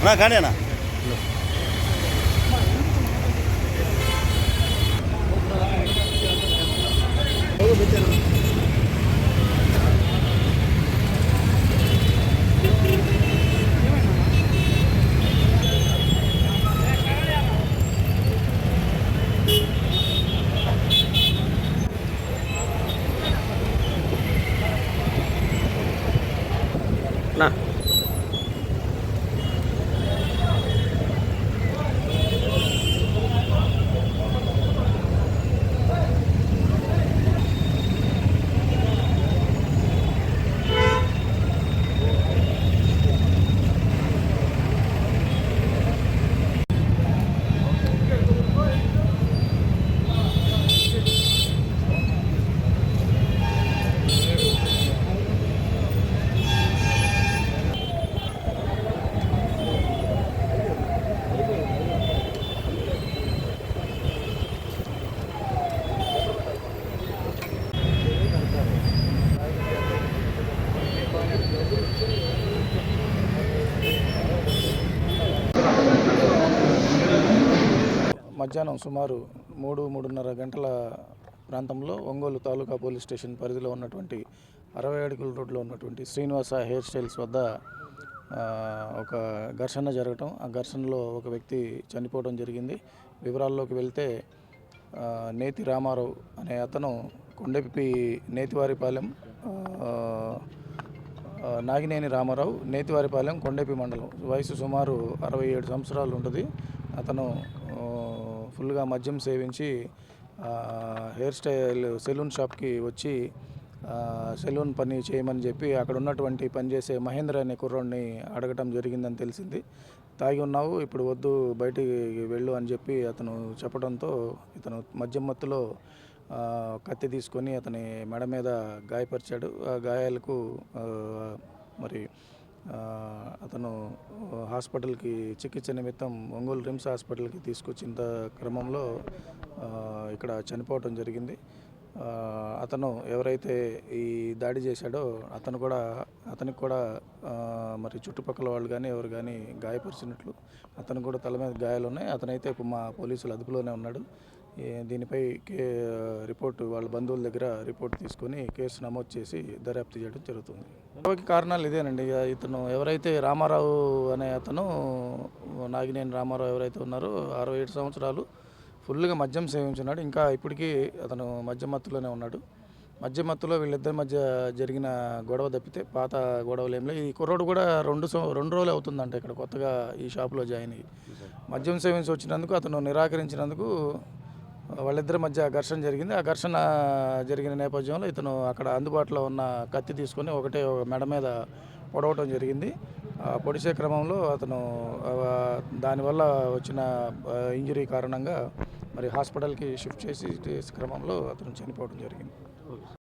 కానేనా నా మధ్యాహ్నం సుమారు 3-3:30 గంటల ప్రాంతంలో ఒంగోలు తాలూకా పోలీస్ స్టేషన్ పరిధిలో ఉన్నటువంటి 60 అడుగుల రోడ్లో ఉన్నటువంటి శ్రీనివాస హెయిర్ స్టైల్స్ వద్ద ఒక ఘర్షణ జరగటం, ఆ ఘర్షణలో ఒక వ్యక్తి చనిపోవడం జరిగింది. వివరాల్లోకి వెళ్తే నేతి రామారావు అనే అతను కొండెపి నేతివారిపాలెం నాగినేని రామారావు నేతివారిపాలెం కొండెపి మండలం, వయసు సుమారు 67 సంవత్సరాలు ఉంటుంది. అతను ఫుల్గా మద్యం సేవించి హెయిర్ స్టైల్ సెలూన్ షాప్కి వచ్చి సెలూన్ పని చేయమని చెప్పి అక్కడ ఉన్నటువంటి పనిచేసే మహేంద్ర అనే కుర్రోడిని అడగటం జరిగిందని తెలిసింది. తాగి ఉన్నావు, ఇప్పుడు వద్దు, బయటికి వెళ్ళు అని చెప్పి అతను చెప్పడంతో ఇతను మద్యం మత్తులో కత్తి తీసుకొని అతని మెడ మీద గాయపరిచాడు. ఆ గాయాలకు మరి అతను హాస్పిటల్కి చికిత్స నిమిత్తం ఒంగోలు రిమ్స్ హాస్పిటల్కి తీసుకొచ్చిన క్రమంలో ఇక్కడ చనిపోవటం జరిగింది. అతను ఎవరైతే ఈ దాడి చేశాడో అతనికి కూడా మరి చుట్టుపక్కల వాళ్ళు కానీ ఎవరు కానీ గాయపరిచినట్లు, అతను కూడా తల మీద గాయాలు ఉన్నాయి. అతనైతే ఇప్పుడు మా పోలీసుల అదుపులోనే ఉన్నాడు. దీనిపై రిపోర్టు వాళ్ళ బంధువుల దగ్గర రిపోర్ట్ తీసుకొని కేసు నమోదు చేసి దర్యాప్తు చేయడం జరుగుతుంది. కారణాలు ఇదేనండి. ఇతను ఎవరైతే రామారావు అనే అతను నాగినేని రామారావు ఎవరైతే ఉన్నారో 67 సంవత్సరాలు, ఫుల్గా మద్యం సేవించున్నాడు. ఇంకా ఇప్పటికీ అతను మద్యం మత్తులోనే ఉన్నాడు. మద్యం మత్తులో వీళ్ళిద్దరి మధ్య జరిగిన గొడవ తప్పితే పాత గొడవలు ఏం లేవు. ఈ కుర్రోడు కూడా 2 రోజులు అవుతుందంట ఇక్కడ కొత్తగా ఈ షాప్లో జాయిన్ అయ్యి. మద్యం సేవించి వచ్చినందుకు అతను నిరాకరించినందుకు వాళ్ళిద్దరి మధ్య ఘర్షణ జరిగింది. ఆ ఘర్షణ జరిగిన నేపథ్యంలో ఇతను అక్కడ అందుబాటులో ఉన్న కత్తి తీసుకొని ఒకటే మెడ మీద పొడవటం జరిగింది. పొడిచే క్రమంలో అతను దానివల్ల వచ్చిన ఇంజరీ కారణంగా మరి హాస్పిటల్కి షిఫ్ట్ చేసి క్రమంలో అతను చనిపోవడం జరిగింది.